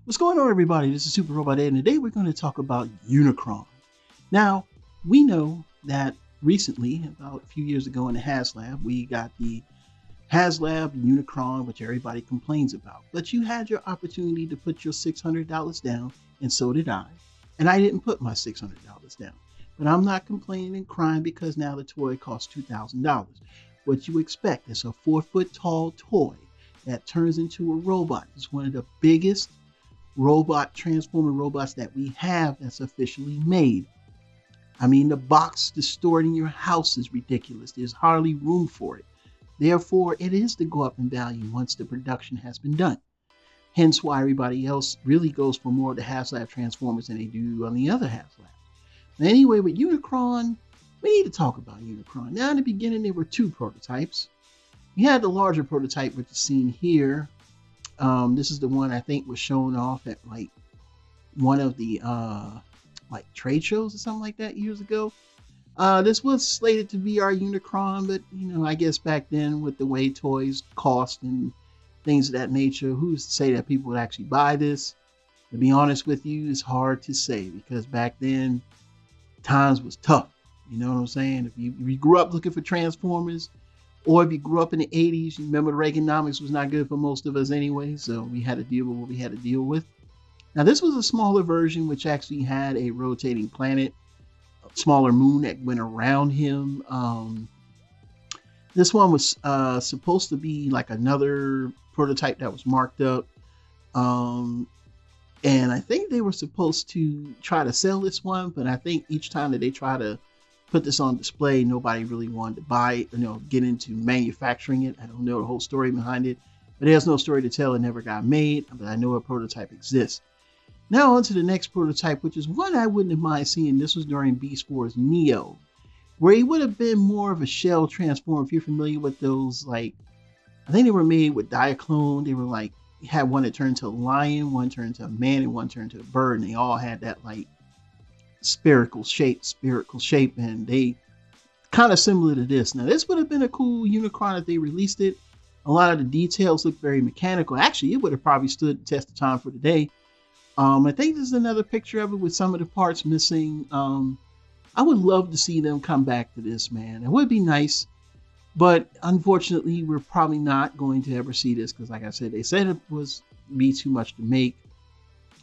What's going on, everybody? This is Super Robot Ed, and today we're going to talk about Unicron. Now, we know that recently, about a few years ago in the HasLab, we got the HasLab Unicron, which everybody complains about. But you had your opportunity to put your $600 down, and so did I. And I didn't put my $600 down. But I'm not complaining and crying because now the toy costs $2,000. What you expect is a 4-foot tall toy that turns into a robot. It's one of the biggest transformer robots that we have that's officially made. I mean, the box to store it in your house is ridiculous. There's hardly room for it. Therefore, it is to go up in value once the production has been done. Hence why everybody else really goes for more of the HasLab Transformers than they do on the other HasLab. Anyway, with Unicron, we need to talk about Unicron. Now, in the beginning, there were two prototypes. We had the larger prototype, which is seen here. This is the one I think was shown off at like one of the like trade shows or something like that years ago. This was slated to be our Unicron, but I guess back then with the way toys cost and things of that nature, who's to say that people would actually buy this? To be honest with you, it's hard to say because back then times was tough. You know what I'm saying? If you grew up looking for Transformers, or if you grew up in the 80s, you remember the Reaganomics was not good for most of us anyway, so we had to deal with what we had to deal with. Now, this was a smaller version, which actually had a rotating planet, a smaller moon that went around him. This one was supposed to be like another prototype that was marked up. And I think they were supposed to try to sell this one, but I think each time that they try to put this on display, nobody really wanted to buy it, get into manufacturing it. I don't know the whole story behind it, but there's no story to tell. It never got made, but I know a prototype exists. Now on to the next prototype, which is one I wouldn't have mind seeing. This was during Beast Wars Neo, where he would have been more of a shell transform. If you're familiar with those, like, I think they were made with Diaclone. They were like, you had one that turned to a lion, one turned to a man, and one turned to a bird, and they all had that like spherical shape, and they kind of similar to this. Now, this would have been a cool Unicron if they released it. A lot of the details look very mechanical. Actually, it would have probably stood the test of time for today. I think there's another picture of it with some of the parts missing. I would love to see them come back to this, man. It would be nice, but unfortunately, we're probably not going to ever see this because, like I said, they said it was be too much to make.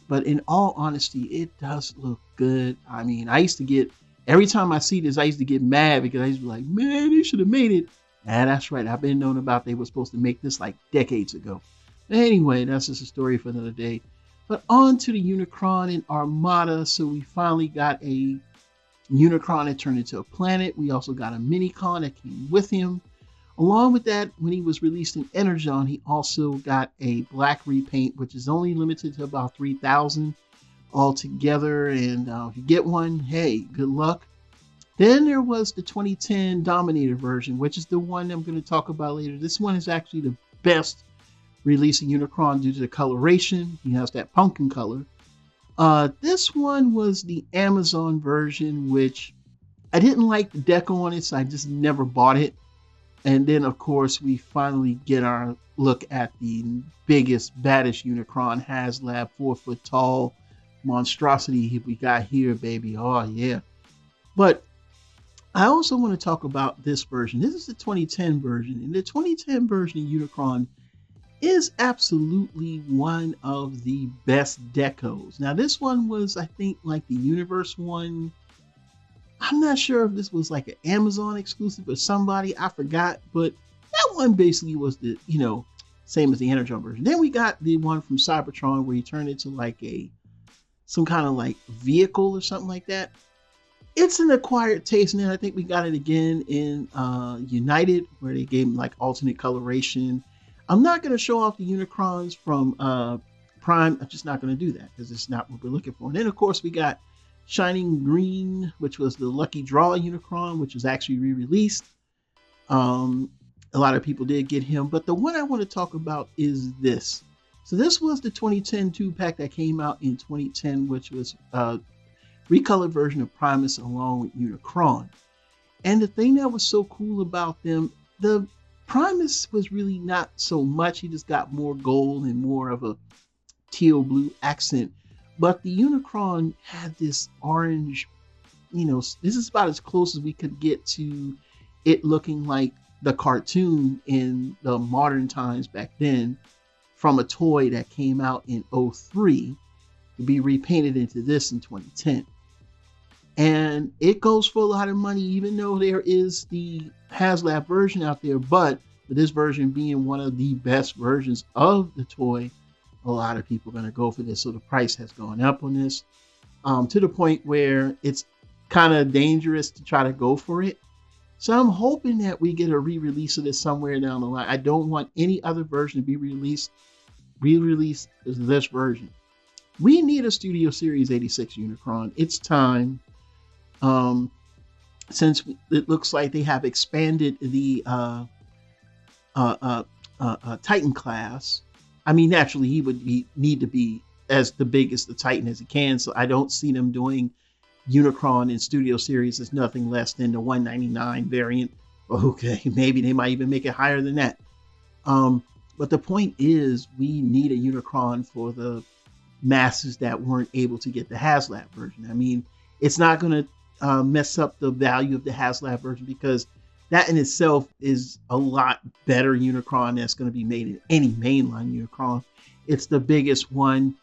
But in all honesty, it does look good. I mean, I used to get, every time I see this, I used to get mad because I used to be like, man, they should have made it. And that's right. I've been known about they were supposed to make this like decades ago. Anyway, that's just a story for another day. But on to the Unicron and Armada. So we finally got a Unicron that turned into a planet. We also got a Minicon that came with him. Along with that, when he was released in Energon, he also got a black repaint, which is only limited to about 3,000 altogether. And if you get one, hey, good luck. Then there was the 2010 Dominator version, which is the one I'm going to talk about later. This one is actually the best release in Unicron due to the coloration. He has that pumpkin color. This one was the Amazon version, which I didn't like the deco on it, so I just never bought it. And then, of course, we finally get our look at the biggest, baddest Unicron, HasLab, 4-foot tall monstrosity we got here, baby. Oh, yeah. But I also want to talk about this version. This is the 2010 version. And the 2010 version of Unicron is absolutely one of the best decos. Now, this one was, I think, like the Universe one. I'm not sure if this was like an Amazon exclusive or somebody, I forgot, but that one basically was the, same as the Energon version. Then we got the one from Cybertron where he turned into like some kind of like vehicle or something like that. It's an acquired taste, and then I think we got it again in United where they gave him like alternate coloration. I'm not going to show off the Unicrons from Prime. I'm just not going to do that because it's not what we're looking for. And then, of course, we got Shining Green, which was the Lucky Draw Unicron, which was actually re-released. A lot of people did get him, but the one I want to talk about is this. So this was the 2010 2-pack that came out in 2010, which was a recolored version of Primus along with Unicron. And the thing that was so cool about them, the Primus was really not so much. He just got more gold and more of a teal blue accent. But the Unicron had this orange, this is about as close as we could get to it looking like the cartoon in the modern times back then, from a toy that came out in 2003 to be repainted into this in 2010. And it goes for a lot of money, even though there is the HasLab version out there. But for this version being one of the best versions of the toy, a lot of people are going to go for this. So the price has gone up on this, to the point where it's kind of dangerous to try to go for it. So I'm hoping that we get a re-release of this somewhere down the line. I don't want any other version to be re-released as this version. We need a Studio Series 86 Unicron. It's time. Since it looks like they have expanded the Titan class. I mean, naturally, he would need to be as the biggest the Titan as he can. So I don't see them doing Unicron in Studio Series as nothing less than the 199 variant. Okay, maybe they might even make it higher than that. But the point is, we need a Unicron for the masses that weren't able to get the HasLab version. I mean, it's not going to mess up the value of the HasLab version, because that in itself is a lot better Unicron that's going to be made in any mainline Unicron. It's the biggest one.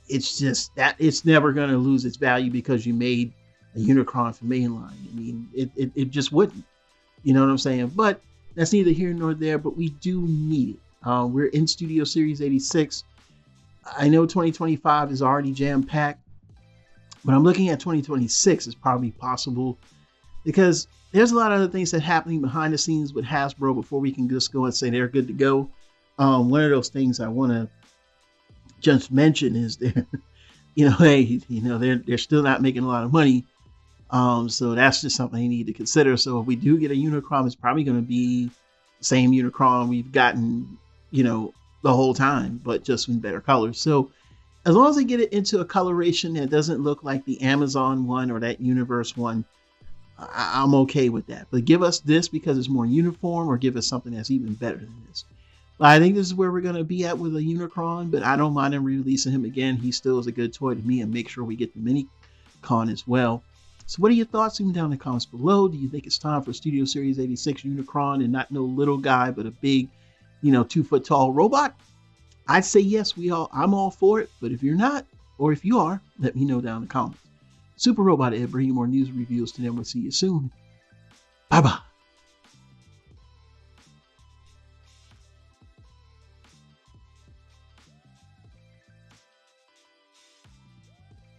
It's just that it's never going to lose its value because you made a Unicron for mainline. I mean, it just wouldn't. You know what I'm saying? But that's neither here nor there, but we do need it. We're in Studio Series 86. I know 2025 is already jam-packed, but I'm looking at 2026 as probably possible, because there's a lot of other things that are happening behind the scenes with Hasbro before we can just go and say they're good to go. One of those things I want to just mention is they're, they're still not making a lot of money. So that's just something you need to consider. So if we do get a Unicron, it's probably going to be the same Unicron we've gotten, the whole time, but just in better colors. So as long as they get it into a coloration that doesn't look like the Amazon one or that Universe one, I'm okay with that. But give us this because it's more uniform, or give us something that's even better than this. But I think this is where we're going to be at with a Unicron, but I don't mind them releasing him again. He still is a good toy to me, and make sure we get the mini con as well. So what are your thoughts? Leave them down in the comments below. Do you think it's time for Studio Series 86 Unicron and not no little guy, but a big, 2-foot tall robot? I'd say yes, I'm all for it. But if you're not, or if you are, let me know down in the comments. Super Robot Ed, bringing more news and reviews to them. We'll see you soon. Bye-bye.